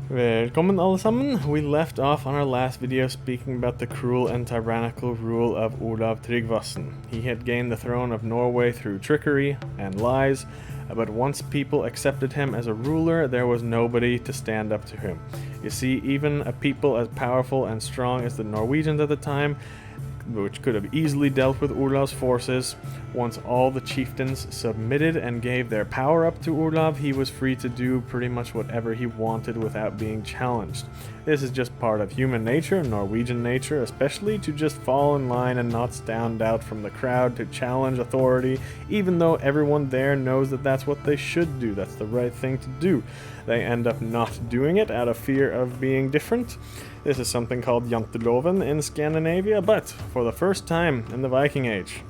Velkommen alle sammen. We left off on our last video speaking about the cruel and tyrannical rule of Olaf Tryggvason. He had gained the throne of Norway through trickery and lies, but once people accepted him as a ruler, there was nobody to stand up to him. You see, even a people as powerful and strong as the Norwegians at the time, which could have easily dealt with Olav's forces, once all the chieftains submitted and gave their power up to Olaf, he was free to do pretty much whatever he wanted without being challenged. This is just part of human nature, Norwegian nature especially, to just fall in line and not stand out from the crowd to challenge authority, even though everyone there knows that that's what they should do, that's the right thing to do. They end up not doing it out of fear of being different. This is something called janteloven in Scandinavia, but for the first time in the Viking Age,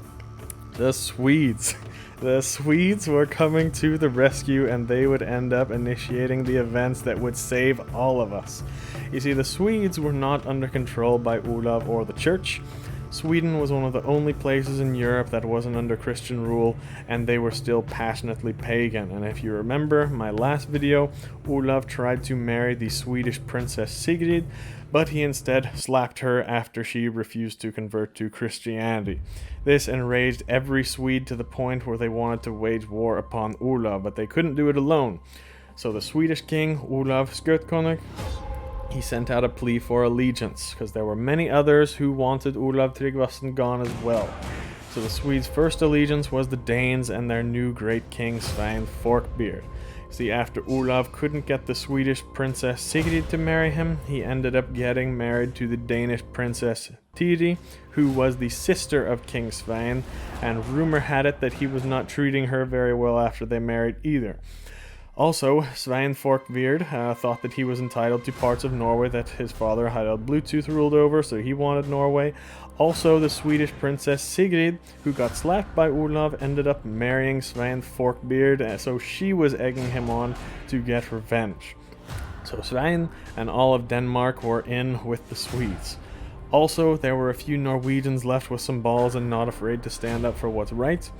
the Swedes. The Swedes were coming to the rescue, and they would end up initiating the events that would save all of us. You see, the Swedes were not under control by Olaf or the church. Sweden was one of the only places in Europe that wasn't under Christian rule, and they were still passionately pagan. And if you remember my last video, Olaf tried to marry the Swedish princess Sigrid, but he instead slapped her after she refused to convert to Christianity. This enraged every Swede to the point where they wanted to wage war upon Olaf, but they couldn't do it alone. So the Swedish king, Olaf Skötkonung, he sent out a plea for allegiance, because there were many others who wanted Olaf Tryggvason gone as well. So the Swedes' first allegiance was the Danes and their new great king Svein Forkbeard. See, after Olaf couldn't get the Swedish princess Sigrid to marry him, he ended up getting married to the Danish princess Tiri, who was the sister of King Svein, and rumor had it that he was not treating her very well after they married either. Also, Svein Forkbeard thought that he was entitled to parts of Norway that his father Harald Bluetooth ruled over, so he wanted Norway. Also, the Swedish princess Sigrid, who got slapped by Olaf, ended up marrying Svein Forkbeard, so she was egging him on to get revenge. So Svein and all of Denmark were in with the Swedes. Also, there were a few Norwegians left with some balls and not afraid to stand up for what's right.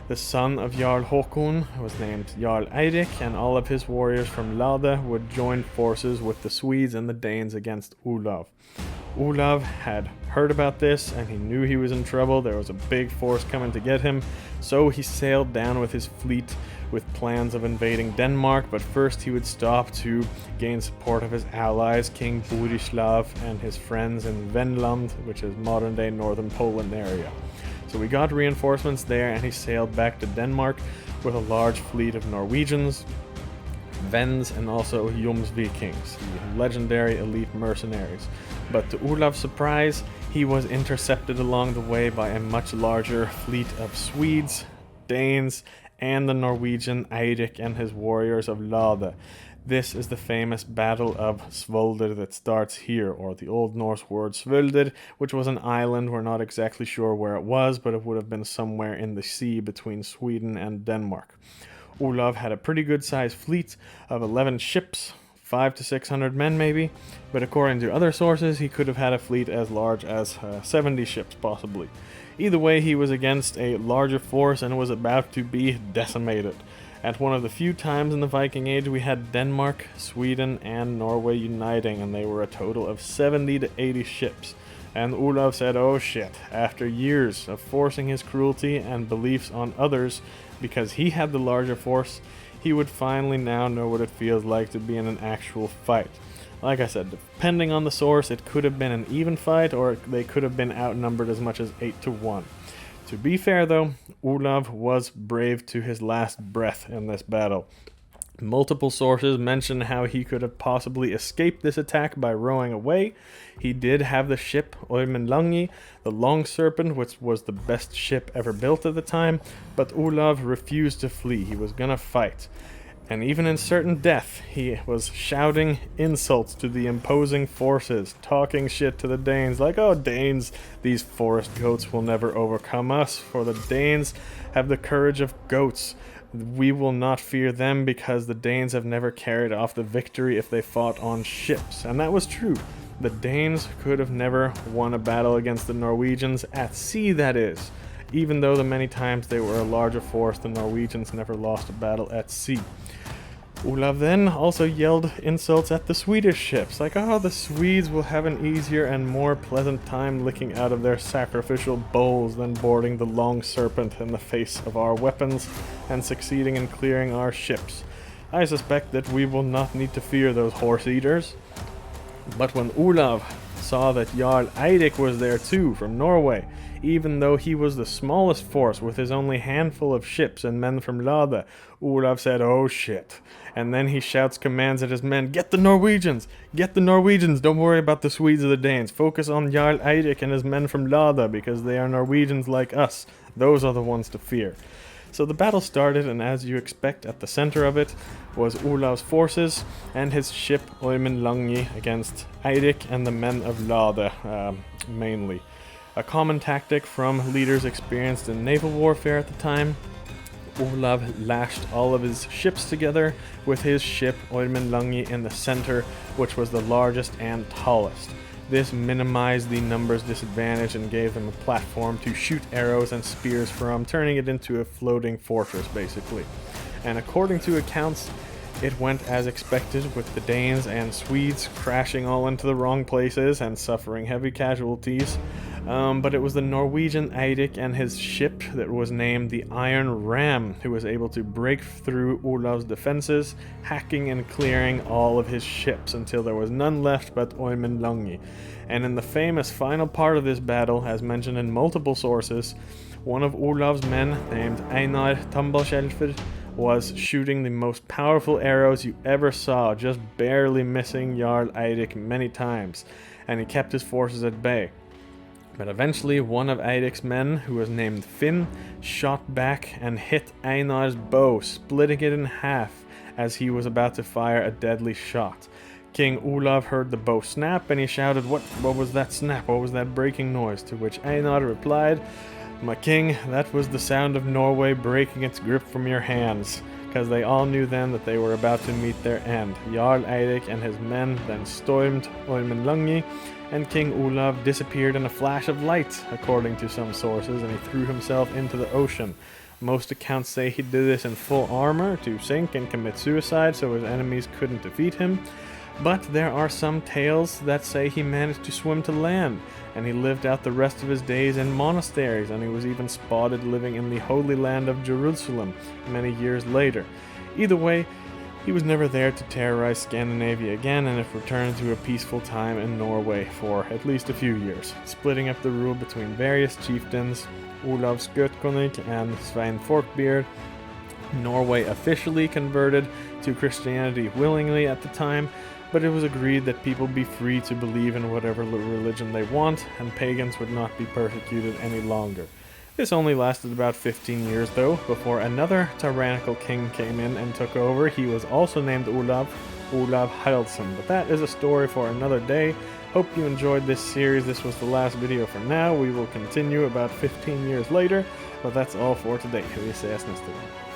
The son of Jarl Håkon was named Jarl Eirik, and all of his warriors from Lade would join forces with the Swedes and the Danes against Olaf. Olaf had heard about this, and he knew he was in trouble. There was a big force coming to get him, so he sailed down with his fleet with plans of invading Denmark, but first he would stop to gain support of his allies, King Borislav and his friends in Wendland, which is modern-day northern Poland area. So we got reinforcements there, and he sailed back to Denmark with a large fleet of Norwegians, Vends, and also Vikings, the legendary elite mercenaries. But to Olaf's surprise, he was intercepted along the way by a much larger fleet of Swedes, Danes, and the Norwegian Eirik and his warriors of Lade. This is the famous Battle of Svolder that starts here, or the Old Norse word Svolder, which was an island. We're not exactly sure where it was, but it would have been somewhere in the sea between Sweden and Denmark. Olaf had a pretty good sized fleet of 11 ships, 500 to 600 men maybe, but according to other sources he could have had a fleet as large as 70 ships possibly. Either way, he was against a larger force and was about to be decimated. At one of the few times in the Viking Age we had Denmark, Sweden, and Norway uniting, and they were a total of 70 to 80 ships. And Olaf said, oh shit, after years of forcing his cruelty and beliefs on others, because he had the larger force, he would finally now know what it feels like to be in an actual fight. Like I said, depending on the source, it could have been an even fight, or they could have been outnumbered as much as 8 to 1. To be fair though, Olaf was brave to his last breath in this battle. Multiple sources mention how he could have possibly escaped this attack by rowing away. He did have the ship Ormenlangi, the Long Serpent, which was the best ship ever built at the time, but Olaf refused to flee. He was gonna fight. And even in certain death, he was shouting insults to the imposing forces, talking shit to the Danes, like, oh Danes, these forest goats will never overcome us, for the Danes have the courage of goats. We will not fear them because the Danes have never carried off the victory if they fought on ships. And that was true. The Danes could have never won a battle against the Norwegians, at sea that is. Even though the many times they were a larger force, the Norwegians never lost a battle at sea. Olaf then also yelled insults at the Swedish ships, like, oh, the Swedes will have an easier and more pleasant time licking out of their sacrificial bowls than boarding the long serpent in the face of our weapons and succeeding in clearing our ships. I suspect that we will not need to fear those horse eaters. But when Olaf saw that Jarl Eirik was there too, from Norway, even though he was the smallest force with his only handful of ships and men from Lade, Olaf said, oh shit. And then he shouts commands at his men, get the Norwegians! Get the Norwegians! Don't worry about the Swedes or the Danes. Focus on Jarl Eirik and his men from Lade, because they are Norwegians like us. Those are the ones to fear. So the battle started, and as you expect, at the center of it was Olav's forces and his ship Wendland against Eirik and the men of Lade, mainly. A common tactic from leaders experienced in naval warfare at the time. Olaf lashed all of his ships together with his ship Wendland in the center, which was the largest and tallest. This minimized the numbers disadvantage and gave them a platform to shoot arrows and spears from, turning it into a floating fortress basically. And according to accounts, it went as expected, with the Danes and Swedes crashing all into the wrong places and suffering heavy casualties. But it was the Norwegian Eirik and his ship that was named the Iron Ram who was able to break through Olav's defenses, hacking and clearing all of his ships until there was none left but Wendland. And in the famous final part of this battle, as mentioned in multiple sources, one of Olav's men, named Einar Tambalskjelfer, was shooting the most powerful arrows you ever saw, just barely missing Jarl Eirik many times, and he kept his forces at bay. But eventually one of Eirik's men, who was named Finn, shot back and hit Einar's bow, splitting it in half as he was about to fire a deadly shot. King Olaf heard the bow snap and he shouted, what was that snap? What was that breaking noise? To which Einar replied, my king, that was the sound of Norway breaking its grip from your hands, because they all knew then that they were about to meet their end. Jarl Eirik and his men then stormed Wendland, and King Olaf disappeared in a flash of light, according to some sources, and he threw himself into the ocean. Most accounts say he did this in full armor to sink and commit suicide so his enemies couldn't defeat him. But there are some tales that say he managed to swim to land, and he lived out the rest of his days in monasteries, and he was even spotted living in the Holy Land of Jerusalem many years later. Either way, he was never there to terrorize Scandinavia again, and have returned to a peaceful time in Norway for at least a few years, splitting up the rule between various chieftains, Olaf Skötkonung and Svein Forkbeard. Norway officially converted to Christianity willingly at the time, but it was agreed that people be free to believe in whatever religion they want, and pagans would not be persecuted any longer. This only lasted about 15 years though, before another tyrannical king came in and took over. He was also named Olaf Eiríksson, but that is a story for another day. Hope you enjoyed this series. This was the last video for now. We will continue about 15 years later, but that's all for today. Vi ses nästa gång.